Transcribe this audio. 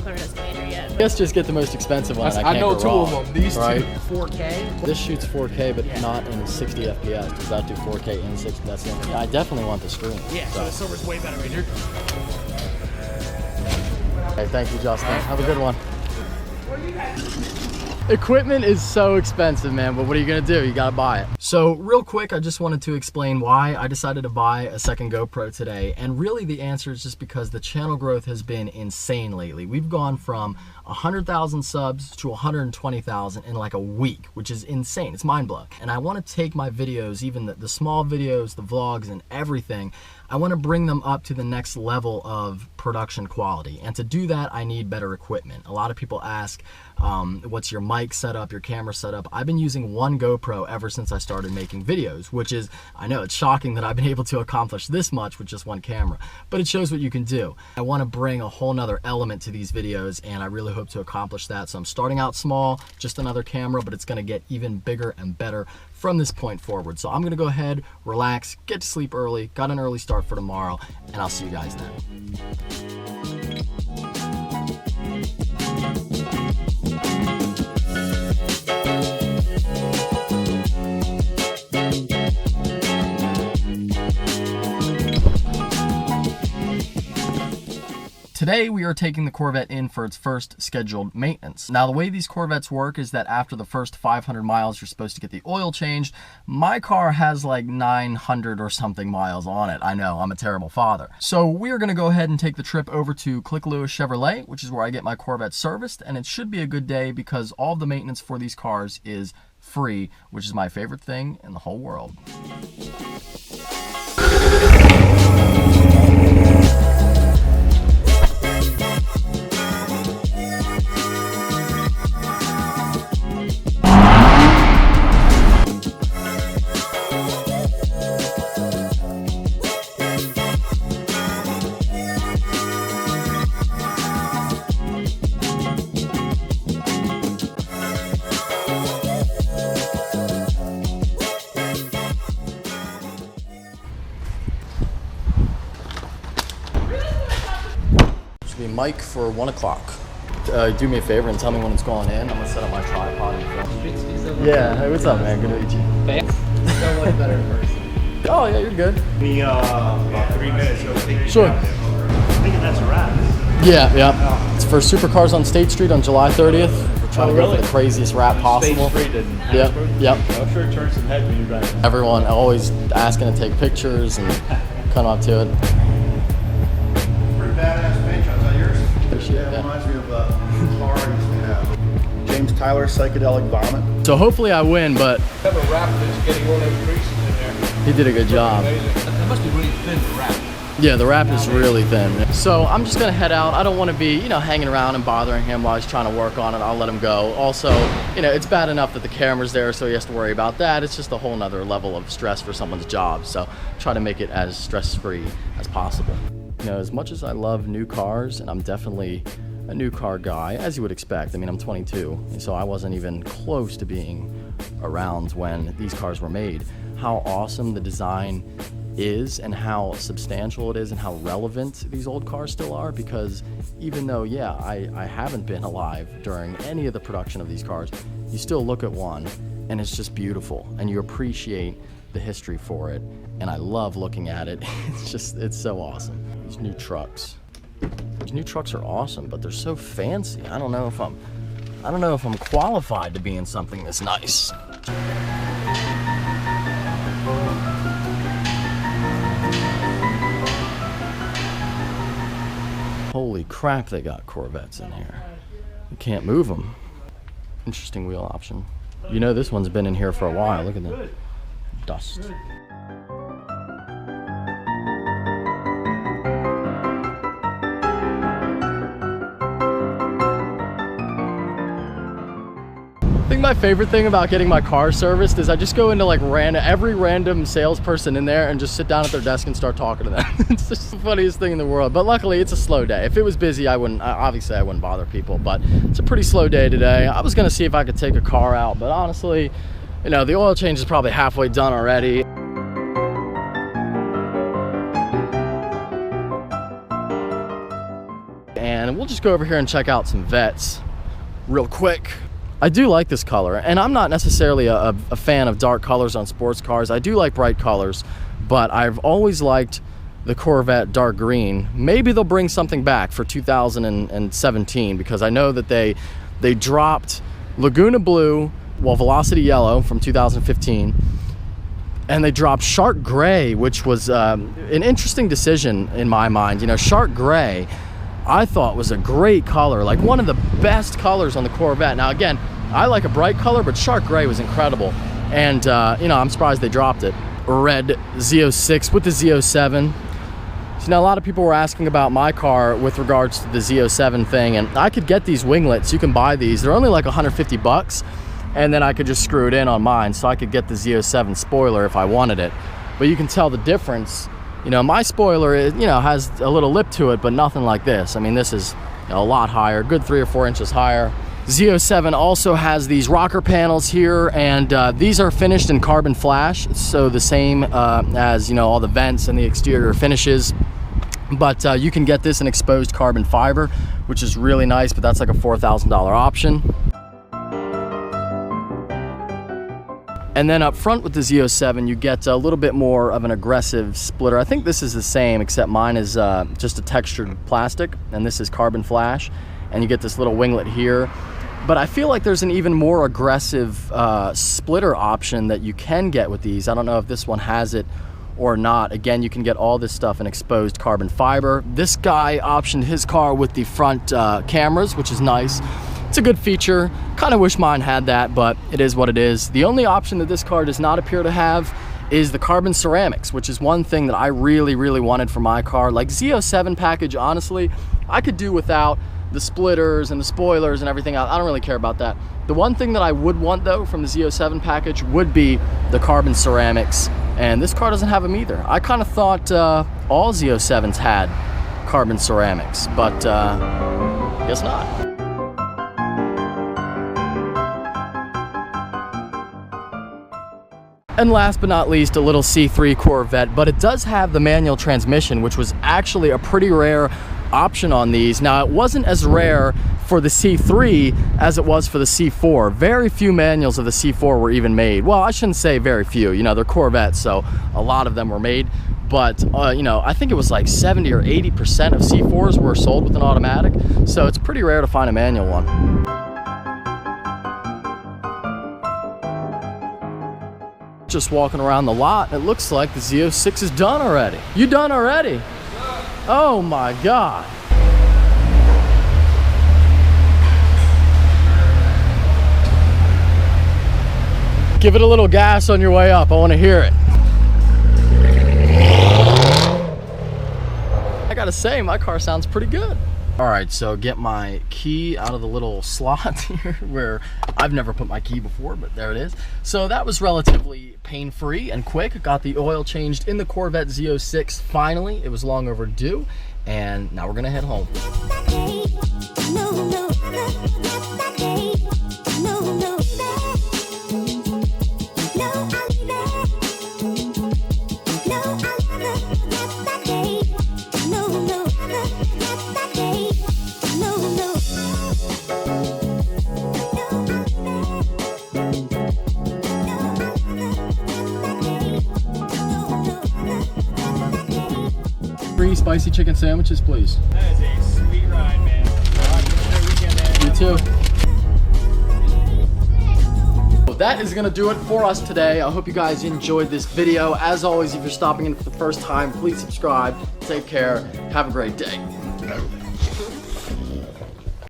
color estimator yet. I guess just get the most expensive one. I know two of them. These right? two, 4K. This shoots 4K, but not in 60 FPS. Does that do 4K in 60? That's it. Yeah, I definitely want the screen. Yeah, so the silver's way better right here. Hey, thank you, Justin. Have a good one. Equipment is so expensive, man, but what are you gonna do? You gotta buy it. So real quick, I just wanted to explain why I decided to buy a second GoPro today. And really the answer is just because the channel growth has been insane lately. We've gone from 100,000 subs to 120,000 in like a week, which is insane. It's mind-blowing. And I wanna take my videos, even the small videos, the vlogs and everything, I want to bring them up to the next level of production quality. And to do that, I need better equipment. A lot of people ask, what's your mic setup, your camera setup? I've been using one GoPro ever since I started making videos, which is, I know it's shocking that I've been able to accomplish this much with just one camera, but it shows what you can do. I want to bring a whole nother element to these videos, and I really hope to accomplish that. So I'm starting out small, just another camera, but it's going to get even bigger and better from this point forward. So I'm gonna go ahead, relax, get to sleep early, got an early start for tomorrow, and I'll see you guys then. Today we are taking the Corvette in for its first scheduled maintenance. Now the way these Corvettes work is that after the first 500 miles you're supposed to get the oil changed. My car has like 900 or something miles on it. I know, I'm a terrible father. So we are going to go ahead and take the trip over to Click Lewis Chevrolet, which is where I get my Corvette serviced, and it should be a good day because all the maintenance for these cars is free, which is my favorite thing in the whole world. Mike for 1 o'clock. Do me a favor and tell me when it's going in. I'm gonna set up my tripod and film. Yeah, hey, what's up, man? Good to meet you. Thanks. So much better in person. Oh, yeah, you're good. Me, about 3 minutes. Sure. I'm thinking that's a wrap. Yeah. It's for Supercars on State Street on July 30th. We're trying to go for the craziest wrap possible. State Street in Yep. I'm sure it turns some heads when you drive. Everyone always asking to take pictures and come up to it. Pretty badass paint job. Is that yours? Appreciate It that. reminds me of a car I used to have. James Tyler, Psychedelic Vomit. So hopefully I win, but Have a wrap that's getting all those creases in there. he did a good job. That must be really thin to wrap. Yeah, the wrap is really thin. So I'm just gonna head out. I don't wanna be, hanging around and bothering him while he's trying to work on it. I'll let him go. Also, it's bad enough that the camera's there, so he has to worry about that. It's just a whole nother level of stress for someone's job. So try to make it as stress-free as possible. As much as I love new cars, and I'm definitely a new car guy, as you would expect. I mean, I'm 22, so I wasn't even close to being around when these cars were made. How awesome the design is and how substantial it is and how relevant these old cars still are, because even though, yeah, I haven't been alive during any of the production of these cars, you still look at one and it's just beautiful and you appreciate the history for it, and I love looking at it. It's so awesome. These new trucks are awesome, but they're so fancy. I don't know if I'm qualified to be in something this nice. Holy crap, they got Corvettes in here. You can't move them. Interesting wheel option. This one's been in here for a while. Look at the dust. I think my favorite thing about getting my car serviced is I just go into like every random salesperson in there and just sit down at their desk and start talking to them. It's just the funniest thing in the world. But luckily it's a slow day. If it was busy, obviously I wouldn't bother people, but it's a pretty slow day today. I was gonna see if I could take a car out, but honestly, the oil change is probably halfway done already. And and we'll just go over here and check out some Vettes real quick. I do like this color, and I'm not necessarily a fan of dark colors on sports cars. I do like bright colors, but I've always liked the Corvette dark green. Maybe they'll bring something back for 2017, because I know that they dropped Laguna Blue, well, Velocity Yellow from 2015, and they dropped Shark Gray, which was an interesting decision in my mind. You know, Shark Gray, I thought was a great color, like one of the best colors on the Corvette. Now again, I like a bright color, but Shark Gray was incredible. And you know, I'm surprised they dropped it. Red Z06 with the Z07. So now a lot of people were asking about my car with regards to the Z07 thing, and I could get these winglets. You can buy these. They're only like 150 bucks, and then I could just screw it in on mine, so I could get the Z07 spoiler if I wanted it. But you can tell the difference. You know, my spoiler is, you know, has a little lip to it, but nothing like this. I mean, this is, you know, a lot higher, good 3 or 4 inches higher. Z07 also has these rocker panels here, and these are finished in carbon flash, so the same as, you know, all the vents and the exterior finishes. But you can get this in exposed carbon fiber, which is really nice, but that's like a $4,000 option. And then up front with the Z07, you get a little bit more of an aggressive splitter. I think this is the same, except mine is just a textured plastic, and this is carbon flash. And you get this little winglet here. But I feel like there's an even more aggressive splitter option that you can get with these. I don't know if this one has it or not. Again, you can get all this stuff in exposed carbon fiber. This guy optioned his car with the front cameras, which is nice. It's a good feature. Kind of wish mine had that, but it is what it is. The only option that this car does not appear to have is the carbon ceramics, which is one thing that I really, really wanted for my car. Like Z07 package, honestly, I could do without the splitters and the spoilers and everything else. I don't really care about that. The one thing that I would want though from the Z07 package would be the carbon ceramics, and this car doesn't have them either. I kind of thought all Z07s had carbon ceramics, but guess not. And last but not least, a little C3 Corvette, but it does have the manual transmission, which was actually a pretty rare option on these. Now, it wasn't as rare for the C3 as it was for the C4. Very few manuals of the C4 were even made. Well, I shouldn't say very few, you know, they're Corvettes, so a lot of them were made. But, you know, I think it was like 70 or 80% of C4s were sold with an automatic, so it's pretty rare to find a manual one. Just walking around the lot, it looks like the Z06 is done already. You done already? Oh my God. Give it a little gas on your way up. I want to hear it. I gotta say, my car sounds pretty good. All right, so get my key out of the little slot here where I've never put my key before, but there it is. So that was relatively pain-free and quick. Got the oil changed in the Corvette Z06 finally. It was long overdue, and now we're gonna head home. Three spicy chicken sandwiches, please. That is a sweet ride, man. You too. Well, that is gonna do it for us today. I hope you guys enjoyed this video. As always, if you're stopping in for the first time, please subscribe. Take care. Have a great day.